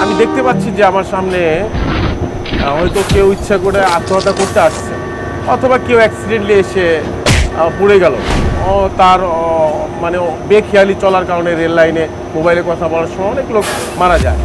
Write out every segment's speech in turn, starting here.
আমি দেখতে পাচ্ছি যে আমার সামনে হয়তো কেউ ইচ্ছা করে আত্মহত্যা করতে আসছে, অথবা কেউ অ্যাক্সিডেন্টলি এসে পড়ে গেল। তার মানে বেখেয়ালি চলার কারণে রেল লাইনে মোবাইলে কথা বলার সময় অনেক লোক মারা যায়।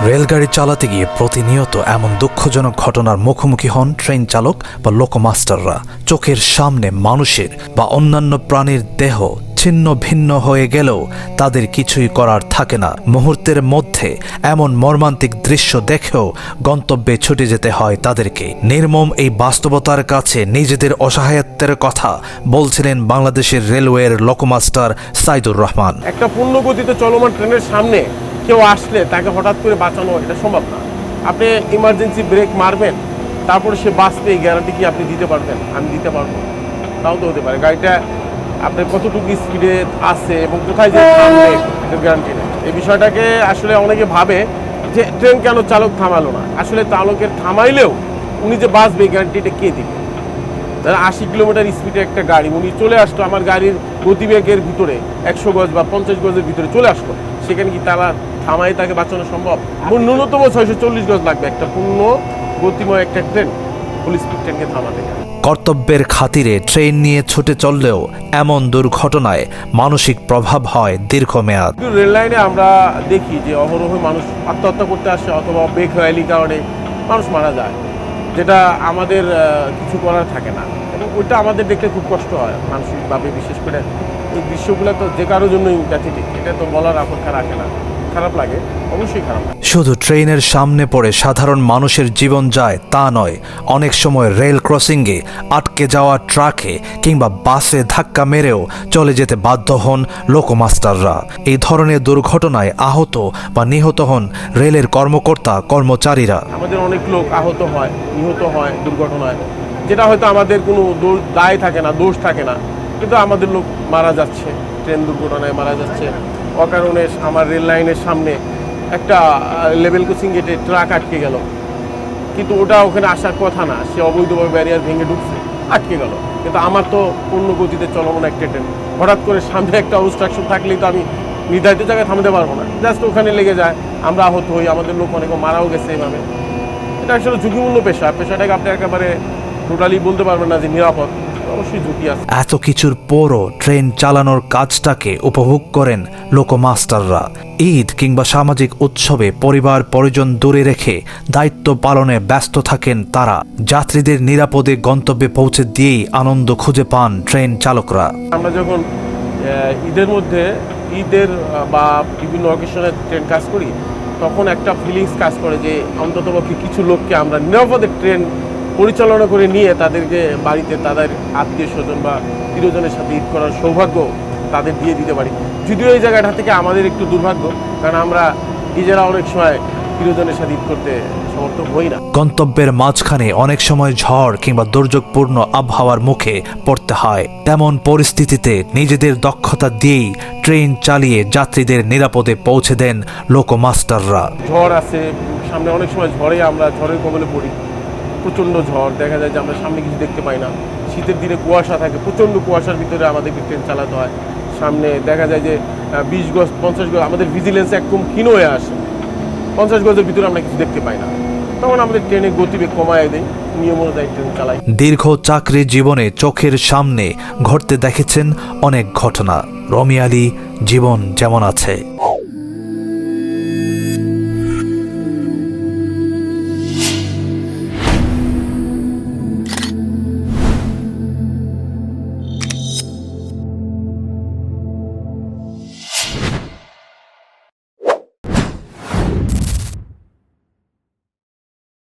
রেলগাড়ি চালাতে গিয়ে প্রতিনিয়ত এমন দুঃখজনক ঘটনার মুখোমুখি হন ট্রেন চালক বা লোকোমাস্টাররা। চোখের সামনে মানুষের বা অন্যান্য প্রাণীর দেহ ছিন্ন ভিন্ন হয়ে গেলেও তাদের কিছুই করার থাকে না। মুহূর্তের মধ্যে এমন মর্মান্তিক দৃশ্য দেখেও গন্তব্যে ছুটে যেতে হয় তাদেরকে। নির্মম এই বাস্তবতার কাছে নিজেদের অসহায়ত্বের কথা বলছিলেন বাংলাদেশের রেলওয়ের লোকোমাস্টার সাইদুর রহমান। একটা পূর্ণ গতিতে চলমান ট্রেনের সামনে কেউ আসলে তাকে হঠাৎ করে বাঁচানো এটা সম্ভব না। আপনি ইমার্জেন্সি ব্রেক মারবেন, তারপরে সে বাঁচবে, এই গ্যারান্টি কি আপনি দিতে পারবেন? আমি দিতে পারবো, তাও তো হতে পারে। গাড়িটা আপনার কতটুকু স্পিডে আছে এবং কোথায় যে থামবে এটার গ্যারান্টি নেই। এই বিষয়টাকে আসলে অনেকে ভাবে যে ট্রেন কেন চালক থামালো না। আসলে চালকের থামাইলেও উনি যে বাঁচবে এই গ্যারান্টিটা কে দিবে? 80 কিলোমিটার স্পিডে একটা গাড়ি উনি চলে আসলো, আমার গাড়ির গতিবেগের ভিতরে 100 গজ বা 50 গজের ভিতরে চলে আসলো, সেখানে কি তারা থামাই তাকে বাঁচানো সম্ভব? ন্যূনতম 640 গজ লাগবে একটা পূর্ণ গতিময় একটা ট্রেন, ফুল স্পিড ট্রেনকে থামাতে। কর্তব্যের খাতিরে ট্রেন নিয়ে ছুটে চললেও এমন দুর্ঘটনায় মানসিক প্রভাব হয় দীর্ঘমেয়াদ। রেল লাইনে আমরা দেখি যে অহরহ মানুষ আত্মহত্যা করতে আসে, অথবা বেখেয়ালি কারণে মানুষ মারা যায়, যেটা আমাদের কিছু করার থাকে না, এবং ওইটা আমাদের দেখতে খুব কষ্ট হয় মানসিকভাবে। বিশেষ করে এই দৃশ্যগুলো তো যে কারোর জন্যই প্যাথেটিক, এটা তো বলার অপেক্ষা রাখে না। খারাপ লাগে, অবশ্যই খারাপ লাগে। শুধু ট্রেনের সামনে পড়ে সাধারণ মানুষের জীবন যায় তা নয়, অনেক সময় রেল ক্রসিংয়ে আটকে যাওয়া ট্রাকে কিংবা বাসে ধাক্কা মেরেও চলে যেতে বাধ্য হন লোকোমাস্টাররা। এই ধরনের দুর্ঘটনায় আহত বা নিহত হন রেলের কর্মচারীরা। আমাদের অনেক লোক আহত হয়, নিহত হয় দুর্ঘটনায়, যেটা হয়তো আমাদের কোনো দায় থাকে না, দোষ থাকে না, কিন্তু আমাদের লোক মারা যাচ্ছে, ট্রেন দুর্ঘটনায় মারা যাচ্ছে অকারণে। আমার রেল লাইনের সামনে একটা লেভেল ক্রসিং গেটে ট্রাক আটকে গেল, কিন্তু ওটা ওখানে আসার কথা না, সে অবৈধভাবে ব্যারিয়ার ভেঙে ঢুকছে, আটকে গেল। কিন্তু আমার তো পূর্ণ গতিতে চলমান একটা ট্রেন, হঠাৎ করে সামনে একটা অবস্ট্রাকশন থাকলেই তো আমি নির্ধারিত জায়গায় থামতে পারবো না, জাস্ট ওখানে লেগে যায়, আমরা আহত হই, আমাদের লোক অনেকে মারাও গেছে এইভাবে। এটা আসলে ঝুঁকিপূর্ণ পেশাটাকে আপনি একেবারে টোটালি বলতে পারবেন না যে নিরাপদ, অবশ্যই ঝুঁকি আছে। এত কিছুর পরও ট্রেন চালানোর কাজটাকে উপভোগ করেন লোকোমাস্টাররা। ঈদ কিংবা সামাজিক উৎসবে পরিবার পরিজন দূরে রেখে দায়িত্ব পালনে ব্যস্ত থাকেন তারা। যাত্রীদের নিরাপদে গন্তব্যে পৌঁছে দিয়েই আনন্দ খুঁজে পান ট্রেন চালকরা। আমরা যখন ঈদের বা বিভিন্ন অকেশনে ট্রেন কাজ করি, তখন একটা ফিলিংস কাজ করে যে অন্ততপক্ষে কিছু লোককে আমরা নিরাপদে ট্রেন পরিচালনা করে নিয়ে তাদেরকে বাড়িতে তাদের আত্মীয় স্বজন বা প্রিয়জনের সাথে ঈদ করার সৌভাগ্য তাদের দিয়ে দিতে পারি। যদিও এই জায়গাটা থেকে আমাদের একটু দুর্ভাগ্য, কারণ আমরা নিজেরা অনেক সময় প্রিয়জনের সাথে ঈদ করতে সমর্থ হই না। গন্তব্যের মাঝখানে অনেক সময় ঝড় কিংবা দুর্যোগপূর্ণ আবহাওয়ার মুখে পড়তে হয়। তেমন পরিস্থিতিতে নিজেদের দক্ষতা দিয়েই ট্রেন চালিয়ে যাত্রীদের নিরাপদে পৌঁছে দেন লোকোমাস্টাররা। ঝড় আছে সামনে, অনেক সময় ঝড়ের কবলে পড়ি, প্রচণ্ড ঝড়, দেখা যায় যে আমরা সামনে কিছু দেখতে পাই না। শীতের দিনে কুয়াশা থাকে, প্রচণ্ড কুয়াশার ভিতরে আমাদেরকে ট্রেন চালাতে হয়। সামনে দেখা যায় যে 20 গজ 50 গজ, আমাদের ভিজিলেন্স একদম ক্ষীণ হয়ে আসে, 50 গজের ভিতরে আমরা কিছু দেখতে পাই না, তখন আমাদের ট্রেনের গতিবেগ কমায় দেয়, নিয়ম অনুযায়ী ট্রেন চালাই। দীর্ঘ চাকরি জীবনে চোখের সামনে ঘটতে দেখেছেন অনেক ঘটনা। রমি আলী, জীবন যেমন আছে।